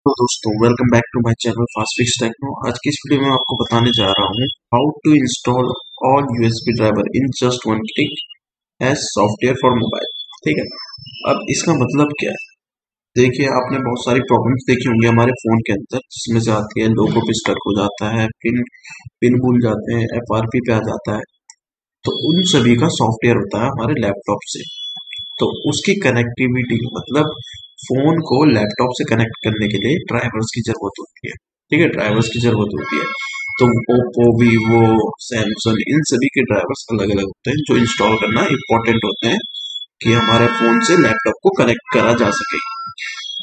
Hello दोस्तों, welcome back to my channel fast fix techno. आज की इस वीडियो में आपको बताने जा रहा हूँ how to install all USB driver in just one click as software for mobile. ठीक है, अब इसका मतलब क्या है? देखिए, आपने बहुत सारी प्रॉब्लम्स देखी होंगी हमारे फोन के अंदर, जिसमें से आती है लोगो पे स्टक हो जाता है, पिन पिन भूल जाते हैं, एफआरपी पे आ जाता है। तो उन सभी का सॉफ्टवेयर होता है हमारे लैपटॉप से। तो उसकी कनेक्टिविटी मतलब फोन को लैपटॉप से कनेक्ट करने के लिए ड्राइवर्स की जरूरत होती है। ठीक है, ड्राइवर्स की जरूरत होती है। तो ओप्पो, वीवो, सैमसंग, इन सभी के ड्राइवर्स अलग अलग होते हैं जो इंस्टॉल करना इम्पोर्टेंट होते हैं कि हमारे फोन से लैपटॉप को कनेक्ट करा जा सके।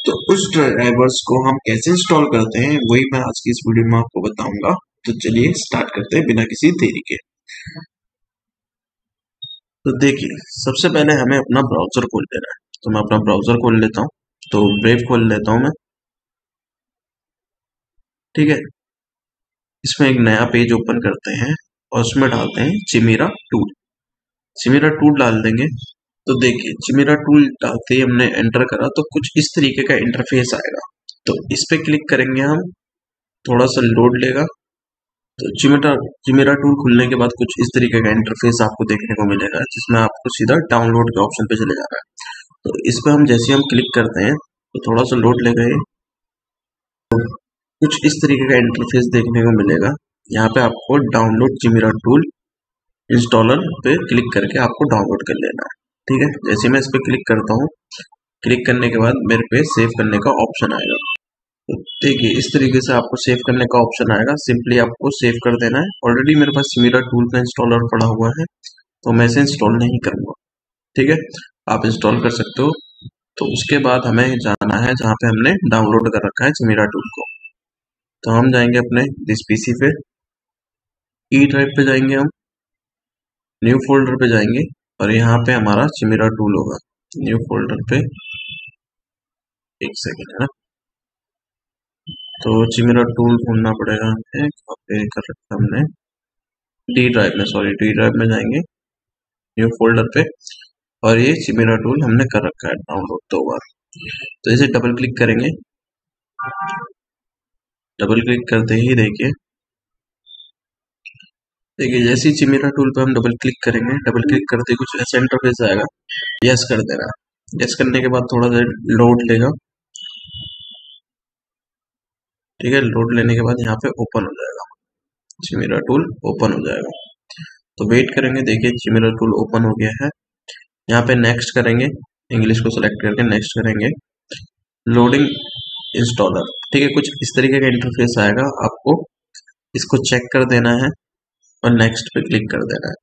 तो उस ड्राइवर्स को हम कैसे इंस्टॉल करते हैं वही मैं आज की इस वीडियो में आपको बताऊंगा। तो चलिए स्टार्ट करते हैं बिना किसी देरी के। तो देखिए, सबसे पहले हमें अपना ब्राउजर खोल लेना है। तो मैं अपना ब्राउजर खोल लेता हूँ। तो ब्रेव खोल लेता हूँ मैं। ठीक है, इसमें एक नया पेज ओपन करते हैं और उसमें डालते हैं चिमेरा टूल। चिमेरा टूल डाल देंगे। तो देखिए, चिमेरा टूल डालते ही हमने एंटर करा तो कुछ इस तरीके का इंटरफेस आएगा। तो इस पे क्लिक करेंगे हम, थोड़ा सा लोड लेगा। तो चिमेरा चिमेरा टूल खुलने के बाद कुछ इस तरीके का इंटरफेस आपको देखने को मिलेगा, जिसमें आपको सीधा डाउनलोड के ऑप्शन पे चले जाना है। तो इस पे हम जैसे हम क्लिक करते हैं तो थोड़ा सा लोड ले गए, कुछ इस तरीके का इंटरफेस देखने को मिलेगा। यहाँ पे आपको डाउनलोड चिमेरा टूल इंस्टॉलर पे क्लिक करके आपको डाउनलोड कर लेना है। ठीक है, जैसे मैं इस पे क्लिक करता हूँ, क्लिक करने के बाद मेरे पे सेव करने का ऑप्शन आएगा। तो देखिए, इस तरीके से आपको सेव करने का ऑप्शन आएगा। सिंपली आपको सेव कर देना है। ऑलरेडी मेरे पास चिमेरा टूल का इंस्टॉलर पड़ा हुआ है, तो मैं इसे इंस्टॉल नहीं करूंगा। ठीक है, आप इंस्टॉल कर सकते हो। तो उसके बाद हमें जाना है जहाँ पे हमने डाउनलोड कर रखा है चिमेरा टूल को। तो हम जाएंगे अपने दिस पीसी पे, ई ड्राइव पे जाएंगे, हम न्यू फोल्डर पे जाएंगे और यहाँ पे हमारा चिमेरा टूल होगा। न्यू फोल्डर पे, एक सेकेंड है ना। तो चिमेरा टूल ढूंढना पड़ेगा हमें, कहाँ पे कर रखा है हमने, डी ड्राइव में, सॉरी डी ड्राइव में जाएंगे, न्यू फोल्डर पे, और ये चिमेरा टूल हमने कर रखा है डाउनलोड 2 बार। तो इसे डबल क्लिक करेंगे। डबल क्लिक करते ही देखिए देखिए जैसे ही चिमेरा टूल पे हम डबल क्लिक करेंगे, डबल क्लिक करते ही कुछ ऐसा इंटरफेस आएगा। यस कर देना। यस करने के बाद थोड़ा देर लोड लेगा। ठीक है, लोड लेने के बाद यहाँ पे ओपन हो जाएगा, चिमेरा टूल ओपन हो जाएगा। तो वेट करेंगे। देखिए, चिमेरा टूल ओपन हो गया है। यहाँ पे नेक्स्ट करेंगे, इंग्लिश को सिलेक्ट करके नेक्स्ट करेंगे। Loading installer. ठीक है, कुछ इस तरीके का इंटरफेस आएगा। आपको इसको चेक कर देना है और नेक्स्ट पे क्लिक कर देना है।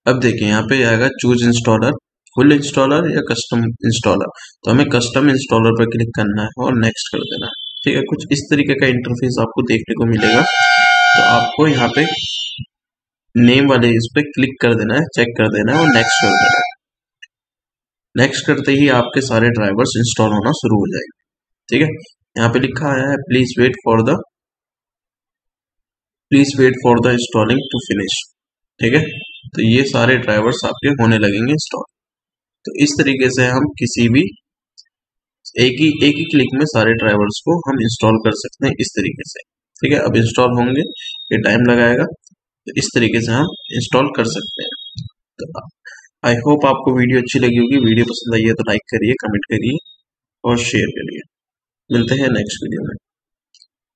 अब देखिए, यहाँ पे आएगा चूज इंस्टॉलर, फुल इंस्टॉलर या कस्टम इंस्टॉलर। तो हमें कस्टम इंस्टॉलर पर क्लिक करना है और नेक्स्ट कर देना है। ठीक है, कुछ इस तरीके का इंटरफेस आपको देखने को मिलेगा। तो आपको यहाँ पे नेम वाले इस पे क्लिक कर देना है, चेक कर देना है और नेक्स्ट कर देना है। नेक्स्ट करते ही आपके सारे ड्राइवर्स इंस्टॉल होना शुरू हो जाएंगे। ठीक है, यहाँ पे लिखा आया है please wait for the installing to finish. ठीक है, तो ये सारे ड्राइवर्स आपके होने लगेंगे इंस्टॉल। तो इस तरीके से हम किसी भी एक ही क्लिक में सारे ड्राइवर्स को हम इंस्टॉल कर सकते हैं, इस तरीके से। ठीक है, अब इंस्टॉल होंगे, ये टाइम लगाएगा। तो इस तरीके से हम इंस्टॉल कर सकते हैं। तो आई होप आपको वीडियो अच्छी लगी होगी। वीडियो पसंद आई है तो लाइक करिए, कमेंट करिए और शेयर करिए। मिलते हैं नेक्स्ट वीडियो में।